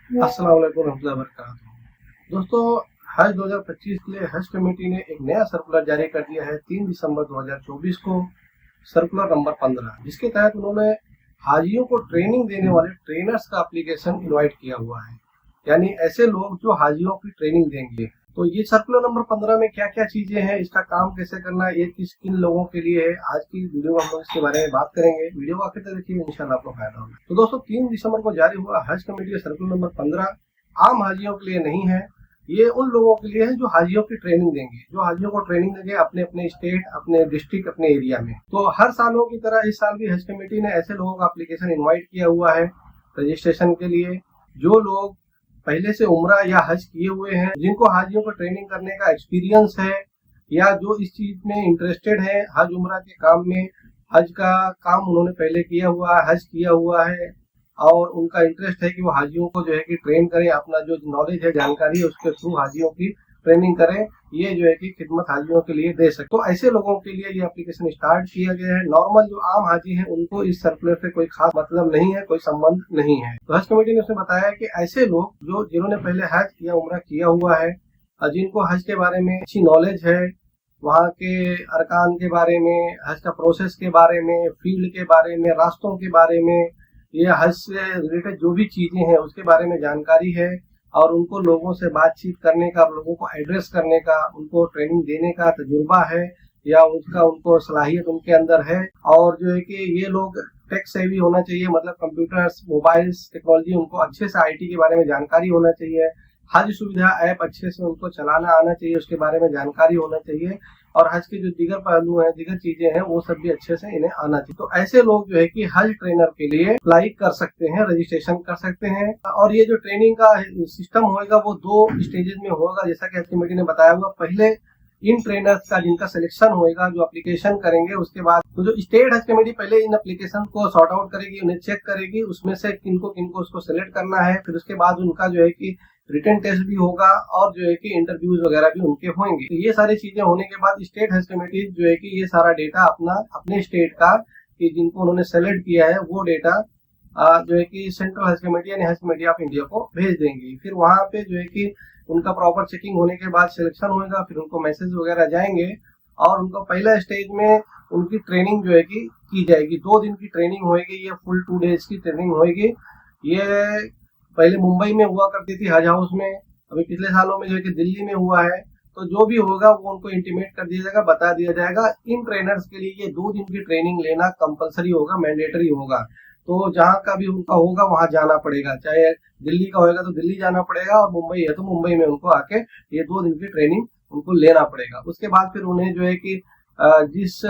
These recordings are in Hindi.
अस्सलाम वालेकुम रहमतुल्लाहि व बरकातहू। दोस्तों, हज 2025 के लिए हज कमेटी ने एक नया सर्कुलर जारी कर दिया है 3 दिसंबर 2024 को, सर्कुलर नंबर 15, जिसके तहत उन्होंने हाजियों को ट्रेनिंग देने वाले ट्रेनर्स का एप्लीकेशन इनवाइट किया हुआ है, यानी ऐसे लोग जो हाजियों की ट्रेनिंग देंगे। तो ये सर्कुलर नंबर 15 में क्या क्या चीजें हैं, इसका काम कैसे करना है, ये किन लोगों के लिए है, आज की वीडियो में हम लोग इसके बारे में बात करेंगे। वीडियो को आखिर तक देखिए, इंशाल्लाह आपको फायदा होगा। तो दोस्तों, 3 दिसंबर को जारी हुआ हज कमेटी का सर्कुलर नंबर 15 आम हाजियों के लिए नहीं है, ये उन लोगों के लिए है जो हाजियों की ट्रेनिंग देंगे, जो हाजियों को ट्रेनिंग देंगे अपने अपने स्टेट, अपने डिस्ट्रिक्ट, अपने एरिया में। तो हर सालों की तरह इस साल भी हज कमेटी ने ऐसे लोगों का एप्लीकेशन इनवाइट किया हुआ है रजिस्ट्रेशन के लिए, जो लोग पहले से उम्रा या हज किए हुए हैं, जिनको हाजियों को ट्रेनिंग करने का एक्सपीरियंस है, या जो इस चीज में इंटरेस्टेड है, हज उम्रा के काम में, हज का काम उन्होंने पहले किया हुआ है, हज किया हुआ है, और उनका इंटरेस्ट है कि वो हाजियों को जो है कि ट्रेन करें, अपना जो नॉलेज है, जानकारी है, उसके थ्रू हाजियों की ट्रेनिंग करें, ये जो है कि खिदमत हाजियों के लिए दे सकते। तो ऐसे लोगों के लिए ये एप्लीकेशन स्टार्ट किया गया है। नॉर्मल जो आम हाजी हैं, उनको इस सर्कुलर से कोई खास मतलब नहीं है, कोई संबंध नहीं है। तो हज कमेटी ने उसमें बताया कि ऐसे लोग जो जिन्होंने पहले हज या उम्रा किया हुआ है, और जिनको हज के बारे में अच्छी नॉलेज है, वहाँ के अरकान के बारे में, हज का प्रोसेस के बारे में, फील्ड के बारे में, रास्तों के बारे में, ये हज से रिलेटेड जो भी चीजें हैं उसके बारे में जानकारी है, और उनको लोगों से बातचीत करने का, लोगों को एड्रेस करने का, उनको ट्रेनिंग देने का तजुर्बा है, या उसका उनको सलाहियत उनके अंदर है। और जो है कि ये लोग टेक सेवी होना चाहिए, मतलब कंप्यूटर्स, मोबाइल्स, टेक्नोलॉजी, उनको अच्छे से आईटी के बारे में जानकारी होना चाहिए, हज सुविधा ऐप अच्छे से उनको चलाना आना चाहिए, उसके बारे में जानकारी होना चाहिए, और हज के जो दीगर पहलू हैं, दीगर चीजें हैं, वो सब भी अच्छे से इन्हें आना चाहिए। तो ऐसे लोग जो है कि हज ट्रेनर के लिए अप्लाई कर सकते हैं, रजिस्ट्रेशन कर सकते हैं। और ये जो ट्रेनिंग का सिस्टम होगा वो 2 स्टेजेस में होगा, जैसा कि हज कमेटी ने बताया हुआ। पहले इन ट्रेनर्स का जिनका सिलेक्शन होगा, जो एप्लीकेशन करेंगे, उसके बाद तो जो स्टेट हज कमेटी पहले इन एप्लीकेशन को सॉर्ट आउट करेगी, उन्हें चेक करेगी, उसमें से किनको किनको उसको सिलेक्ट करना है। फिर उसके बाद उनका जो है कि रिटन टेस्ट भी होगा, और जो है कि इंटरव्यूज वगैरह भी उनके होंगे। तो ये सारी चीजें होने के बाद स्टेट हज कमेटी जो है कि ये सारा डेटा अपने स्टेट का, कि जिनको उन्होंने सेलेक्ट किया है, वो डेटा जो है कि सेंट्रल हज कमेटी यानी हज कमेटी ऑफ इंडिया को भेज देंगे। फिर वहां पे जो है कि उनका प्रॉपर चेकिंग होने के बाद सिलेक्शन होगा, फिर उनको मैसेज वगैरह जाएंगे, और उनका पहला स्टेज में उनकी ट्रेनिंग जो है कि की जाएगी। 2 दिन की ट्रेनिंग होगी, ये फुल 2 डेज की ट्रेनिंग होगी। ये पहले मुंबई में हुआ करती थी हज हाउस में, अभी पिछले सालों में जो है कि दिल्ली में हुआ है। तो जो भी होगा वो उनको इंटीमेट कर दिया जाएगा, बता दिया जाएगा। इन ट्रेनर्स के लिए ये 2 दिन की ट्रेनिंग लेना कंपलसरी होगा, मैंडेटरी होगा। तो जहाँ का भी उनका होगा वहां जाना पड़ेगा, चाहे दिल्ली का होगा तो दिल्ली जाना पड़ेगा, और मुंबई है तो मुंबई में उनको आके ये 2 दिन की ट्रेनिंग उनको लेना पड़ेगा। उसके बाद फिर उन्हें जो है कि जिस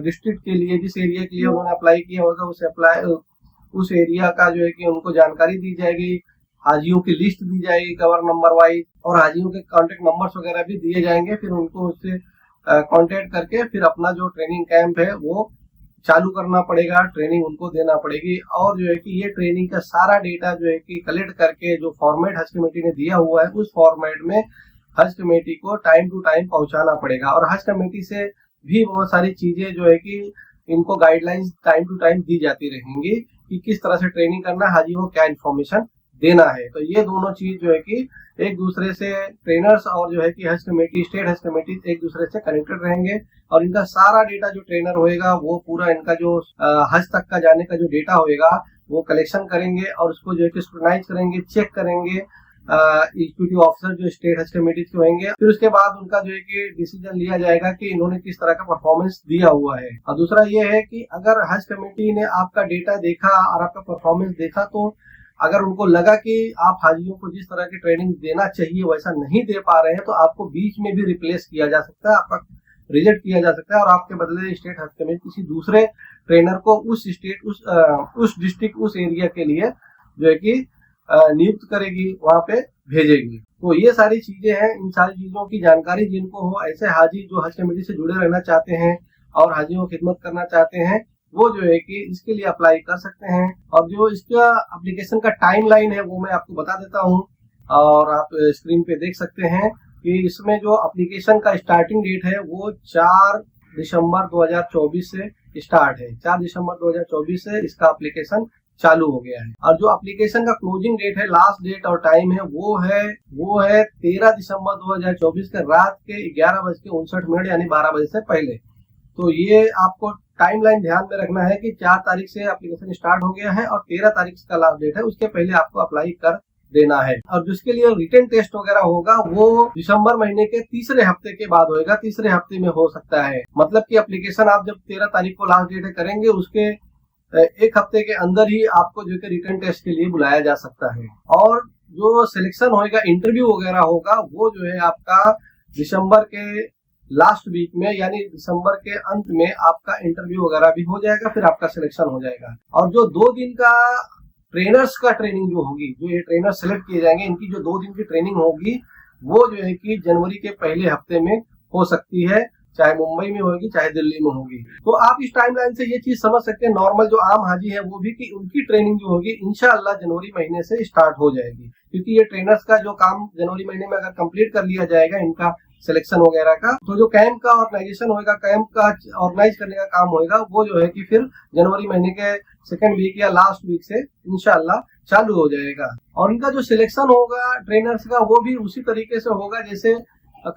डिस्ट्रिक्ट के लिए, जिस एरिया के लिए उन्होंने अप्लाई किया होगा, उस एरिया का जो है कि उनको जानकारी दी जाएगी, हाजियों की लिस्ट दी जाएगी कवर नंबर वाइज, और हाजियों के कॉन्टेक्ट नंबर्स वगैरह भी दिए जाएंगे। फिर उनको उससे कॉन्टेक्ट करके फिर अपना जो ट्रेनिंग कैंप है वो चालू करना पड़ेगा, ट्रेनिंग उनको देना पड़ेगी। और जो है कि ये ट्रेनिंग का सारा डेटा जो है कि कलेक्ट करके जो फॉर्मेट हज कमेटी ने दिया हुआ है, उस फॉर्मेट में हज कमेटी को टाइम टू टाइम पहुंचाना पड़ेगा। और हज कमेटी से भी बहुत सारी चीजें जो है कि इनको गाइडलाइंस टाइम टू टाइम दी जाती रहेंगी, कि किस तरह से ट्रेनिंग करना, हाजी को क्या इन्फॉर्मेशन देना है। तो ये दोनों चीज जो है कि एक दूसरे से, ट्रेनर्स और जो है कि हज कमेटी, स्टेट हज कमेटी एक दूसरे से कनेक्टेड रहेंगे, और इनका सारा डेटा जो ट्रेनर होएगा वो पूरा इनका जो हज तक का जाने का जो डेटा होएगा वो कलेक्शन करेंगे, और उसको जो है कि स्क्रूटनाइज करेंगे, चेक करेंगे एग्जीक्यूटिव ऑफिसर जो स्टेट हज कमेटी के होंगे। फिर उसके बाद उनका जो है कि डिसीजन लिया जाएगा कि इन्होंने किस तरह का परफॉर्मेंस दिया हुआ है। और दूसरा ये है कि अगर हज कमेटी ने आपका डेटा देखा और आपका परफॉर्मेंस देखा, तो अगर उनको लगा कि आप हाजियों को जिस तरह की ट्रेनिंग देना चाहिए वैसा नहीं दे पा रहे हैं, तो आपको बीच में भी रिप्लेस किया जा सकता है, आपका रिजेक्ट किया जा सकता है, और आपके बदले स्टेट हज कमेटी किसी दूसरे ट्रेनर को उस स्टेट, उस डिस्ट्रिक्ट, उस एरिया के लिए जो है कि नियुक्त करेगी, वहां पे भेजेगी। तो ये सारी चीजें हैं। इन सारी चीजों की जानकारी जिनको हो, ऐसे हाजी जो हज कमेटी से जुड़े रहना चाहते हैं और हाजियों को खिदमत करना चाहते हैं, वो जो है कि इसके लिए अप्लाई कर सकते हैं। और जो इसका एप्लीकेशन का टाइमलाइन है वो मैं आपको बता देता हूँ, और आप स्क्रीन पे देख सकते हैं कि इसमें जो एप्लीकेशन का स्टार्टिंग डेट है वो 4 दिसंबर 2024 से स्टार्ट है। 4 दिसंबर 2024 से इसका एप्लीकेशन चालू हो गया है। और जो एप्लीकेशन का क्लोजिंग डेट है, लास्ट डेट और टाइम है, वो है 13 दिसंबर 2024 के रात के 11:59 यानी 12 बजे से पहले। तो ये आपको टाइमलाइन ध्यान में रखना है कि 4 तारीख से एप्लीकेशन स्टार्ट हो गया है और 13 तारीख का लास्ट डेट है, उसके पहले आपको अप्लाई कर देना है। और जिसके लिए रिटन टेस्ट वगैरह होगा वो दिसंबर महीने के तीसरे हफ्ते के बाद होएगा, तीसरे हफ्ते में हो सकता है। मतलब कि एप्लीकेशन आप जब 13 तारीख को लास्ट डेट करेंगे, उसके एक हफ्ते के अंदर ही आपको जो है रिटन टेस्ट के लिए बुलाया जा सकता है। और जो सिलेक्शन होगा, इंटरव्यू वगैरह होगा, वो जो है आपका दिसंबर के लास्ट वीक में यानी दिसंबर के अंत में आपका इंटरव्यू वगैरह भी हो जाएगा, फिर आपका सिलेक्शन हो जाएगा। और जो 2 दिन का ट्रेनर्स का ट्रेनिंग जो होगी, जो ये ट्रेनर सेलेक्ट किए जाएंगे, इनकी जो 2 दिन की ट्रेनिंग होगी वो जो है कि जनवरी के पहले हफ्ते में हो सकती है, चाहे मुंबई में होगी चाहे दिल्ली में होगी। तो आप इस टाइमलाइन से ये चीज समझ सकते हैं, नॉर्मल जो आम हाजी है वो भी, कि उनकी ट्रेनिंग जो होगी इंशाअल्लाह जनवरी महीने से स्टार्ट हो जाएगी। क्योंकि ये ट्रेनर्स का जो काम जनवरी महीने में अगर कंप्लीट कर लिया जाएगा, इनका सिलेक्शन वगैरह का, तो जो कैंप का ऑर्गेनाइजेशन होगा, कैंप का ऑर्गेनाइज करने का काम होगा, वो जो है कि फिर जनवरी महीने के सेकंड वीक या लास्ट वीक से इंशाअल्लाह चालू हो जाएगा। और इनका जो सिलेक्शन होगा ट्रेनर्स का, वो भी उसी तरीके से होगा जैसे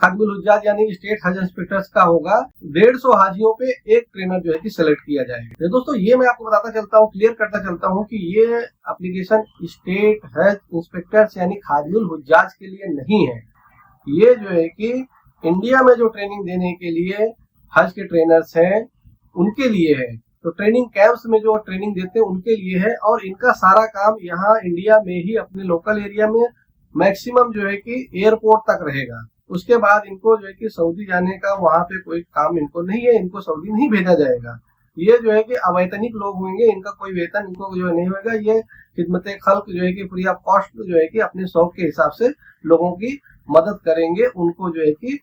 खादिमुल हुज्जाज यानी स्टेट हज इंस्पेक्टर्स का होगा। 150 हाजियों पे एक ट्रेनर जो है कि सिलेक्ट किया जाएगा। तो दोस्तों ये मैं आपको बताता चलता हूँ, क्लियर करता चलता हूँ कि ये एप्लीकेशन स्टेट हज इंस्पेक्टर्स यानी खादिमुल हुज्जाज के लिए नहीं है। ये जो है कि इंडिया में जो ट्रेनिंग देने के लिए हज के ट्रेनर्स हैं उनके लिए है। तो ट्रेनिंग कैंप्स में जो ट्रेनिंग देते हैं उनके लिए है। और इनका सारा काम यहाँ इंडिया में ही अपने लोकल एरिया में मैक्सिमम जो है कि एयरपोर्ट तक रहेगा। उसके बाद इनको जो है कि सऊदी जाने का वहां पे कोई काम इनको नहीं है, इनको सऊदी नहीं भेजा जाएगा। ये जो है कि अवैतनिक लोग होंगे, इनका कोई वेतन इनको जो है नहीं होगा। ये खिदमत खल्क जो है कि फ्री ऑफ कॉस्ट जो है कि अपने शौक के हिसाब से लोगों की मदद करेंगे, उनको जो है कि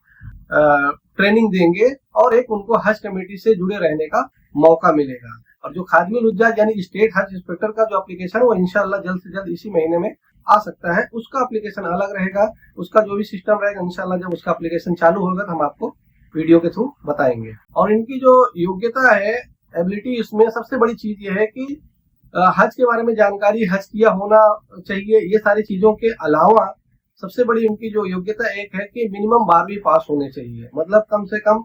ट्रेनिंग देंगे और एक उनको हज कमेटी से जुड़े रहने का मौका मिलेगा। और जो खादिमुल हुज्जाज यानी स्टेट हज इंस्पेक्टर का जो एप्लीकेशन है वो इंशाल्लाह जल्द से जल्द इसी महीने में आ सकता है। उसका एप्लीकेशन अलग रहेगा, उसका जो भी सिस्टम रहेगा इंशाल्लाह जब उसका एप्लीकेशन चालू होगा तो हम आपको वीडियो के थ्रू बताएंगे। और इनकी जो योग्यता है, एबिलिटी, इसमें सबसे बड़ी चीज ये है कि हज के बारे में जानकारी, हज किया होना चाहिए। ये सारी चीजों के अलावा सबसे बड़ी उनकी जो योग्यता एक है कि मिनिमम 12वीं पास होने चाहिए। मतलब कम से कम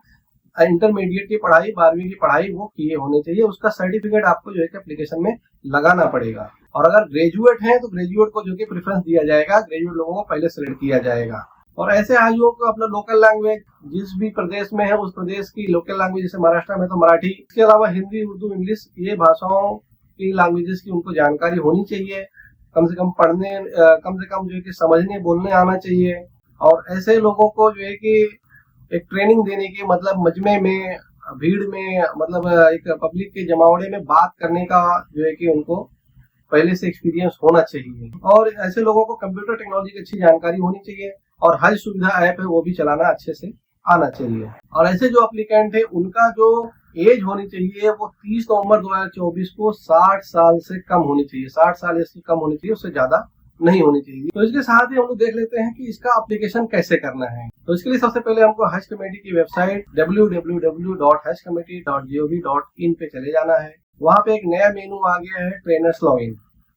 इंटरमीडिएट की पढ़ाई, 12वीं की पढ़ाई वो किए होने चाहिए। उसका सर्टिफिकेट आपको जो है कि एप्लीकेशन में लगाना पड़ेगा। और अगर ग्रेजुएट हैं तो ग्रेजुएट को जो कि प्रेफरेंस दिया जाएगा, ग्रेजुएट लोगों को पहले सिलेक्ट किया जाएगा। और ऐसे हाजियों को अपना लोकल लैंग्वेज जिस भी प्रदेश में है उस प्रदेश की लोकल लैंग्वेज, जैसे महाराष्ट्र में तो मराठी, इसके अलावा हिंदी, उर्दू, इंग्लिश, ये भाषाओं की लैंग्वेजेस की उनको जानकारी होनी चाहिए। कम से कम पढ़ने, कम से कम जो है कि समझने बोलने आना चाहिए। और ऐसे लोगों को जो है कि एक ट्रेनिंग देने की, मतलब मजमे में, भीड़ में, मतलब एक पब्लिक के जमावड़े में बात करने का जो है कि उनको पहले से एक्सपीरियंस होना चाहिए। और ऐसे लोगों को कंप्यूटर टेक्नोलॉजी की अच्छी जानकारी होनी चाहिए। और हज सुविधा ऐप है वो भी चलाना अच्छे से आना चाहिए। और ऐसे जो एप्लीकेंट है उनका जो एज होनी चाहिए वो 30 नवंबर 2024 को 60 साल से कम होनी चाहिए। 60 साल इसकी कम होनी चाहिए, उससे ज्यादा नहीं होनी चाहिए। तो इसके साथ ही हम लोग देख लेते हैं कि इसका एप्लीकेशन कैसे करना है। तो इसके लिए सबसे पहले हमको हज कमेटी की वेबसाइट www.hajcommittee.gov.in पे चले जाना है। वहाँ पे एक नया मेनू आ गया है, ट्रेनर्स लॉगिन।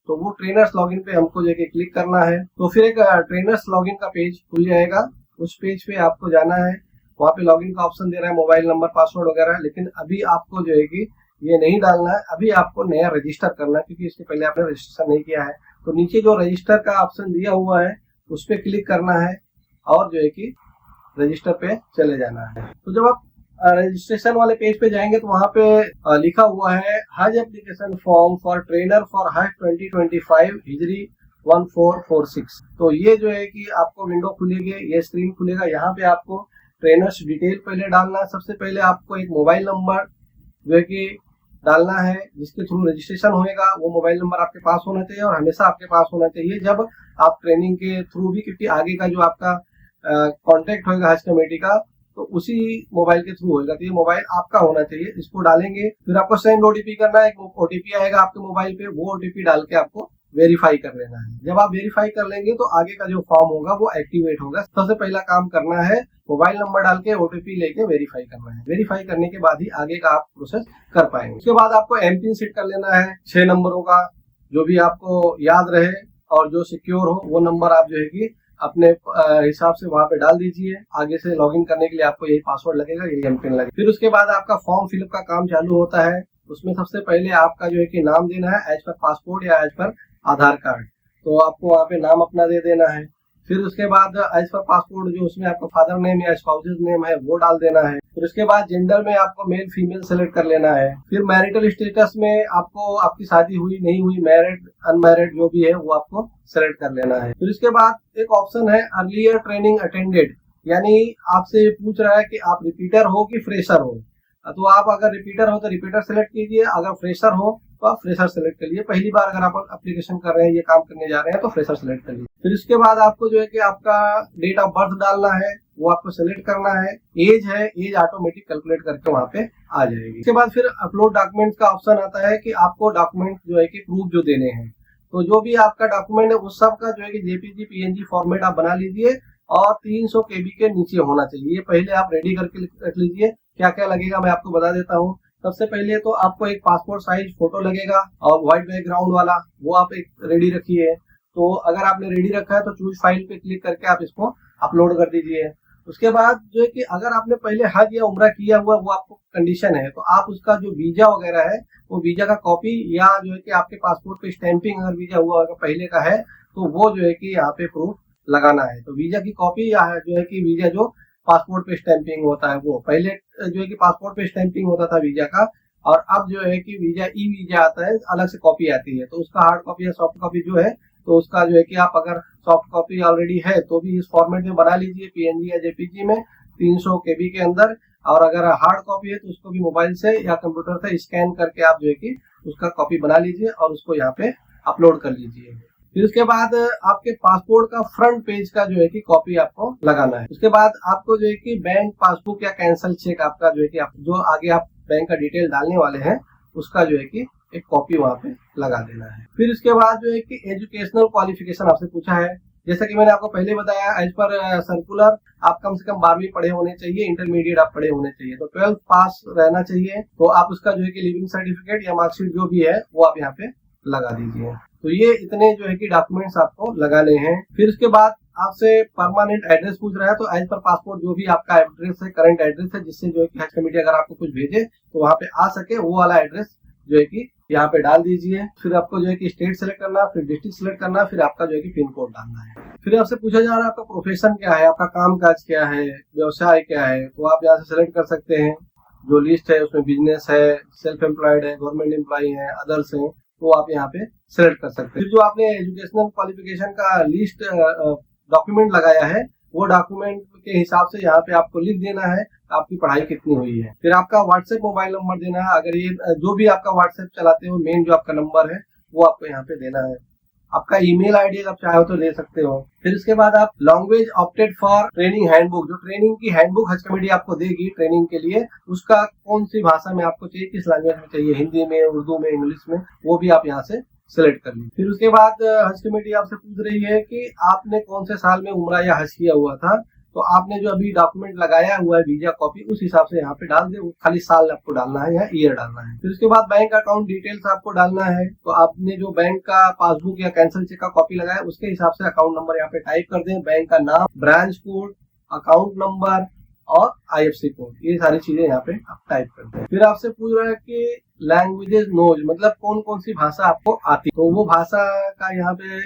तो वो ट्रेनर्स लॉगिन पे हमको जो है क्लिक करना है। तो फिर एक ट्रेनर्स लॉगिन का पेज खुल जाएगा। उस पेज पे आपको जाना है, वहाँ पे लॉगिन का ऑप्शन दे रहा है, मोबाइल नंबर, पासवर्ड वगैरह। लेकिन अभी आपको जो है कि ये नहीं डालना है, अभी आपको नया रजिस्टर करना है, क्योंकि इसके पहले आपने रजिस्टर नहीं किया है। तो नीचे जो रजिस्टर का ऑप्शन दिया हुआ है उस पर क्लिक करना है और जो है कि रजिस्टर पे चले जाना है। तो जब आप रजिस्ट्रेशन वाले पेज पे जाएंगे तो वहाँ पे लिखा हुआ है हज application form for trainer for हज 2025 हिजरी 1446। तो ये जो है कि आपको विंडो खुलेगी, ये स्क्रीन खुलेगा। यहाँ पे आपको ट्रेनर्स डिटेल पहले डालना है। सबसे पहले आपको एक मोबाइल नंबर जो है कि डालना है जिसके थ्रू रजिस्ट्रेशन होएगा। वो मोबाइल नंबर आपके पास होना चाहिए और हमेशा आपके पास होना चाहिए जब आप ट्रेनिंग के थ्रू भी, क्योंकि आगे का जो आपका कॉन्टेक्ट होगा हज कमेटी का तो उसी मोबाइल के थ्रू होगा। तो ये मोबाइल आपका होना चाहिए। इसको डालेंगे, फिर आपको सेंड ओटीपी करना है। एक ओटीपी आएगा आपके मोबाइल पे, वो ओटीपी डाल के आपको वेरीफाई कर लेना है। जब आप वेरीफाई कर लेंगे तो आगे का जो फॉर्म होगा वो एक्टिवेट होगा। सबसे पहला काम करना है मोबाइल नंबर डाल के ओटीपी लेके वेरीफाई करना है। वेरीफाई करने के बाद ही आगे का आप प्रोसेस कर पाएंगे। उसके बाद आपको एमपिन सेट कर लेना है 6 नंबरों का। जो भी आपको याद रहे और जो सिक्योर हो वो नंबर आप जो है कि अपने हिसाब से वहां पे डाल दीजिए। आगे से लॉगिन करने के लिए आपको यही पासवर्ड लगेगा, यही एमपिन लगेगा। फिर उसके बाद आपका फॉर्म फिलअप का काम चालू होता है। उसमें सबसे पहले आपका जो है कि नाम देना है एज पर पासपोर्ट या एज पर आधार कार्ड। तो आपको वहाँ पे नाम अपना दे देना है। फिर उसके बाद एज पर पासपोर्ट जो उसमें आपका फादर नेम या स्पाउसेस नेम है वो डाल देना है। फिर उसके बाद जेंडर में आपको मेल फीमेल सेलेक्ट कर लेना है। फिर मैरिटल स्टेटस में आपको आपकी शादी हुई नहीं हुई, मैरिड अनमैरिड जो भी है वो आपको सेलेक्ट कर लेना है। फिर उसके बाद एक ऑप्शन है अर्लियर ट्रेनिंग अटेंडेड, यानी आपसे पूछ रहा है कि आप रिपीटर हो कि फ्रेशर हो। तो आप अगर रिपीटर हो तो रिपीटर सेलेक्ट कीजिए, अगर फ्रेशर हो तो आप फ्रेशर सेलेक्ट कर लिए। पहली बार अगर आप एप्लीकेशन कर रहे हैं, ये काम करने जा रहे हैं तो फ्रेशर सेलेक्ट कर लीजिए। फिर इसके बाद आपको जो है कि आपका डेट ऑफ बर्थ डालना है, वो आपको सेलेक्ट करना है। एज है, एज ऑटोमेटिक कैलकुलेट करके वहाँ पे आ जाएगी। इसके बाद फिर अपलोड डॉक्यूमेंट्स का ऑप्शन आता है कि आपको डॉक्यूमेंट जो है कि प्रूफ जो देने हैं। तो जो भी आपका डॉक्यूमेंट है उस सब का जो है कि जेपीजी पीएनजी फॉर्मेट आप बना लीजिए और 300 केबी के नीचे होना चाहिए। पहले आप रेडी करके रख लीजिए। क्या क्या लगेगा मैं आपको बता देता हूँ। सबसे पहले तो आपको एक पासपोर्ट साइज फोटो लगेगा और व्हाइट बैकग्राउंड वाला, वो आप एक रेडी रखिए। तो अगर आपने रेडी रखा है तो चूज फाइल पे क्लिक करके आप इसको अपलोड कर दीजिए। उसके बाद जो है कि अगर आपने पहले हज या उम्रा किया हुआ वो आपको कंडीशन है, तो आप उसका जो वीजा वगैरह है वो वीजा का कॉपी या जो है कि आपके पासपोर्ट पे स्टैंपिंग अगर वीजा हुआ होगा पहले का है तो वो जो है कि यहाँ पे प्रूफ लगाना है। तो वीजा की कॉपी या जो है कि वीजा जो पासपोर्ट पे स्टैंपिंग होता है वो, पहले जो है कि पासपोर्ट पे स्टैंपिंग होता था वीजा का, और अब जो है कि वीजा ई वीजा आता है, अलग से कॉपी आती है। तो उसका हार्ड कॉपी या सॉफ्ट कॉपी जो है तो उसका जो है कि आप अगर सॉफ्ट कॉपी ऑलरेडी है तो भी इस फॉर्मेट में बना लीजिए पीएनजी या जेपीजी में 300 केबी के अंदर। और अगर हार्ड कॉपी है तो उसको भी मोबाइल से या कंप्यूटर से स्कैन करके आप जो है कि उसका कॉपी बना लीजिए और उसको यहाँ पे अपलोड कर लीजिए। फिर उसके बाद आपके पासपोर्ट का फ्रंट पेज का जो है कि कॉपी आपको लगाना है। उसके बाद आपको जो है कि बैंक पासबुक या कैंसल चेक आपका जो है कि आप जो आगे आप बैंक का डिटेल डालने वाले हैं उसका जो है कि एक कॉपी वहाँ पे लगा देना है। फिर उसके बाद जो है कि एजुकेशनल क्वालिफिकेशन आपसे पूछा है। जैसा कि मैंने आपको पहले बताया एज पर सर्कुलर आप कम से कम 12वीं पढ़े होने चाहिए, इंटरमीडिएट आप पढ़े होने चाहिए, तो 12th पास रहना चाहिए। तो आप उसका जो है कि लिविंग सर्टिफिकेट या मार्कशीट जो भी है वो आप यहाँ पे लगा दीजिए। तो ये इतने जो है कि डॉक्यूमेंट्स आपको लगाने हैं। फिर उसके बाद आपसे परमानेंट एड्रेस पूछ रहा है, तो एज पर पासपोर्ट जो भी आपका एड्रेस है, करंट एड्रेस है, जिससे जो है कि हज कमेटी अगर आपको कुछ भेजे तो वहाँ पे आ सके, वो वाला एड्रेस जो है कि यहाँ पे डाल दीजिए। फिर आपको जो है कि स्टेट सेलेक्ट करना, फिर डिस्ट्रिक्ट सेलेक्ट करना, फिर आपका जो है कि पिन कोड डालना है। फिर आपसे पूछा जा रहा है आपका प्रोफेशन क्या है, आपका काम काज क्या है, व्यवसाय क्या है, तो आप यहाँ से सेलेक्ट कर सकते हैं। जो लिस्ट है उसमें बिजनेस है, सेल्फ एम्प्लॉयड है, गवर्नमेंट एम्प्लॉय है, अदर्स है, तो आप यहाँ पे सेलेक्ट कर सकते हैं। फिर जो आपने एजुकेशनल क्वालिफिकेशन का लिस्ट डॉक्यूमेंट लगाया है वो डॉक्यूमेंट के हिसाब से यहाँ पे आपको लिख देना है आपकी पढ़ाई कितनी हुई है। फिर आपका व्हाट्सएप मोबाइल नंबर देना है, अगर ये जो भी आपका व्हाट्सएप चलाते हो मेन जो आपका नंबर है वो आपको यहाँ पे देना है। आपका ईमेल आईडी आप चाहो तो दे सकते हो। फिर उसके बाद आप language opted for training handbook, जो ट्रेनिंग की हैंडबुक हज कमेटी आपको देगी ट्रेनिंग के लिए, उसका कौन सी भाषा में आपको चाहिए, किस लैंग्वेज में चाहिए, हिंदी में, उर्दू में, इंग्लिश में, वो भी आप यहाँ से सिलेक्ट कर लीजिए। फिर उसके बाद हज कमेटी आपसे पूछ रही है कि आपने कौन से साल में उम्रा या हज किया हुआ था, तो आपने जो अभी डॉक्यूमेंट लगाया हुआ है वीजा कॉपी उस हिसाब से यहाँ पे डाल दे, खाली साल आपको डालना है या ईयर डालना है। फिर उसके बाद बैंक अकाउंट डिटेल्स आपको डालना है, तो आपने जो बैंक का पासबुक या कैंसिल चेक का कॉपी लगाया उसके हिसाब से अकाउंट नंबर यहाँ पे टाइप कर दें, बैंक का नाम, ब्रांच कोड, अकाउंट नंबर और IFSC कोड, ये सारी चीजें यहाँ पे आप टाइप करते हैं। फिर आपसे पूछ रहा है कि लैंग्वेजेस नोज, मतलब कौन कौन सी भाषा आपको आती है, तो वो भाषा का यहाँ पे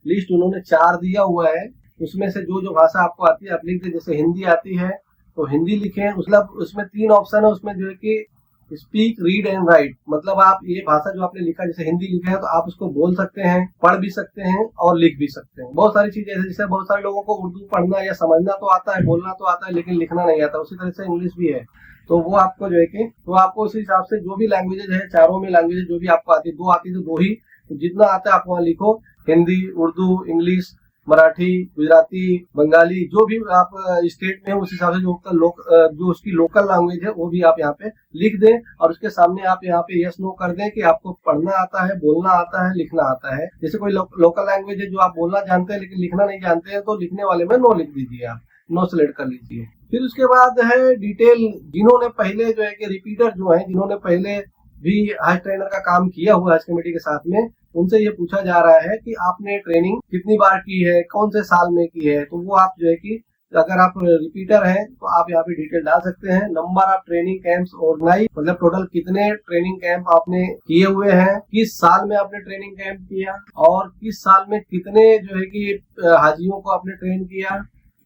लिस्ट उन्होंने 4 दिया हुआ है। उसमें से जो जो भाषा आपको आती है आप लिख दे। जैसे हिंदी आती है तो हिंदी लिखें, मतलब उसमें 3 ऑप्शन है, उसमें जो है कि स्पीक, रीड एंड राइट, मतलब आप ये भाषा जो आपने लिखा, जैसे हिंदी लिखा है तो आप उसको बोल सकते हैं, पढ़ भी सकते हैं और लिख भी सकते हैं। बहुत सारी चीजें जैसे बहुत सारे लोगों को उर्दू पढ़ना या समझना तो आता है, बोलना तो आता है, लेकिन लिखना नहीं आता। उसी तरह से इंग्लिश भी है, तो वो आपको जो है कि तो आपको उसी हिसाब से जो भी लैंग्वेजेज है, चारों में लैंग्वेजेज जो भी आपको आती है, 2 आती है तो 2 ही, तो जितना आता है आप वहाँ लिखो, हिंदी, उर्दू, इंग्लिश, मराठी, गुजराती, बंगाली, जो भी आप स्टेट में उस हिसाब से जो उसकी लोकल लैंग्वेज है वो भी आप यहाँ पे लिख दें और उसके सामने आप यहाँ पे यस नो कर दें कि आपको पढ़ना आता है, बोलना आता है, लिखना आता है। जैसे कोई लोकल लैंग्वेज है जो आप बोलना जानते हैं लेकिन लिखना नहीं जानते हैं, तो लिखने वाले में नो लिख दीजिए, आप नो सेलेक्ट कर लीजिए। फिर उसके बाद है डिटेल, जिन्होंने पहले जो है कि रिपीटर जो है, जिन्होंने पहले भी हज ट्रेनर का काम किया हुआ है हज कमेटी के साथ में, उनसे ये पूछा जा रहा है कि आपने ट्रेनिंग कितनी बार की है, कौन से साल में की है। तो वो आप जो है कि अगर आप रिपीटर हैं तो आप यहाँ पे डिटेल डाल सकते हैं। Number of training camps organise, मतलब टोटल कितने ट्रेनिंग कैंप आपने किए हुए हैं, किस साल में आपने ट्रेनिंग कैंप किया, और किस साल में कितने जो है कि हाजियों को आपने ट्रेन किया,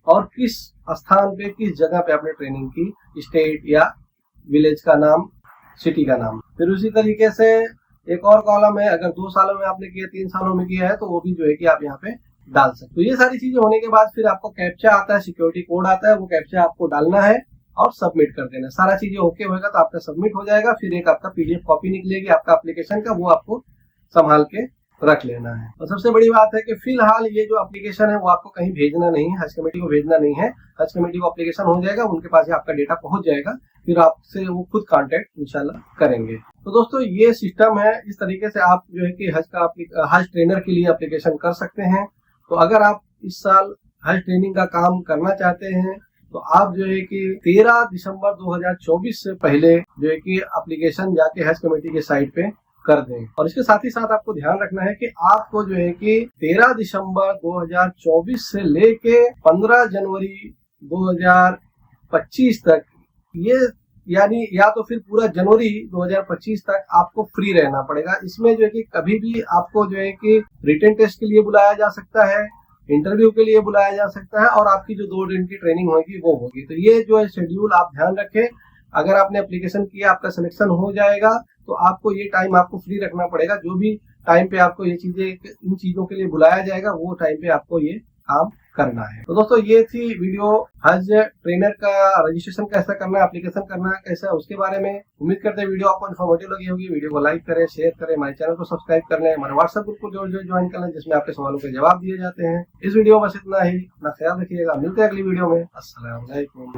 और किस स्थान पे, किस जगह पे आपने ट्रेनिंग की, स्टेट या विलेज का नाम, सिटी का नाम। फिर उसी तरीके से एक और कॉलम है, अगर 2 सालों में आपने किया, 3 सालों में किया है, तो वो भी जो है कि आप यहाँ पे डाल सकते। तो ये सारी चीजें होने के बाद फिर आपको कैप्चा आता है, सिक्योरिटी कोड आता है, वो कैप्चा आपको डालना है और सबमिट कर देना। सारा चीजें ओके होगा तो आपका सबमिट हो जाएगा। फिर एक आपका पीडीएफ कॉपी निकलेगी आपका एप्लीकेशन का, वो आपको संभाल के रख लेना है। और सबसे बड़ी बात है कि फिलहाल ये जो एप्लीकेशन है वो आपको कहीं भेजना नहीं है, हज कमेटी को भेजना नहीं है। हज कमेटी को एप्लीकेशन हो जाएगा, उनके पास आपका डेटा पहुंच जाएगा, फिर आपसे वो खुद कांटेक्ट इंशाल्लाह करेंगे। तो दोस्तों ये सिस्टम है, इस तरीके से आप जो है कि हज ट्रेनर के लिए एप्लीकेशन कर सकते हैं। तो अगर आप इस साल हज ट्रेनिंग का काम करना चाहते हैं तो आप जो है कि 13 दिसंबर 2024 से पहले जो है कि एप्लीकेशन जाके हज कमेटी के साइट पे कर दें। और इसके साथ ही साथ आपको ध्यान रखना है कि आपको जो है कि 13 दिसंबर 2024 से लेके 15 जनवरी 2025 तक, ये यानी या तो फिर पूरा जनवरी 2025 तक आपको फ्री रहना पड़ेगा। इसमें जो है कि कभी भी आपको जो है कि रिटन टेस्ट के लिए बुलाया जा सकता है, इंटरव्यू के लिए बुलाया जा सकता है, और आपकी जो 2 दिन की ट्रेनिंग होगी वो होगी। तो ये जो है शेड्यूल आप ध्यान रखें। अगर आपने एप्लीकेशन किया, आपका सिलेक्शन हो जाएगा, तो आपको ये टाइम आपको फ्री रखना पड़ेगा। जो भी टाइम पे आपको ये चीजें, इन चीजों के लिए बुलाया जाएगा, वो टाइम पे आपको ये काम करना है। तो दोस्तों ये थी वीडियो हज ट्रेनर का रजिस्ट्रेशन कैसा करना है, एप्लीकेशन करना है कैसा है, उसके बारे में। उम्मीद करते हैं वीडियो आपको इन्फॉर्मेटिव लगी होगी। वीडियो को लाइक करें, शेयर करें, हमारे चैनल को सब्सक्राइब कर लें, हमारे व्हाट्सएप ग्रुप को ज्वाइन कर लें, जिसमें आपके सवालों के जवाब दिए जाते हैं। इस वीडियो में बस इतना ही। अपना ख्याल रखिएगा, मिलते हैं अगली वीडियो में। अस्सलाम वालेकुम।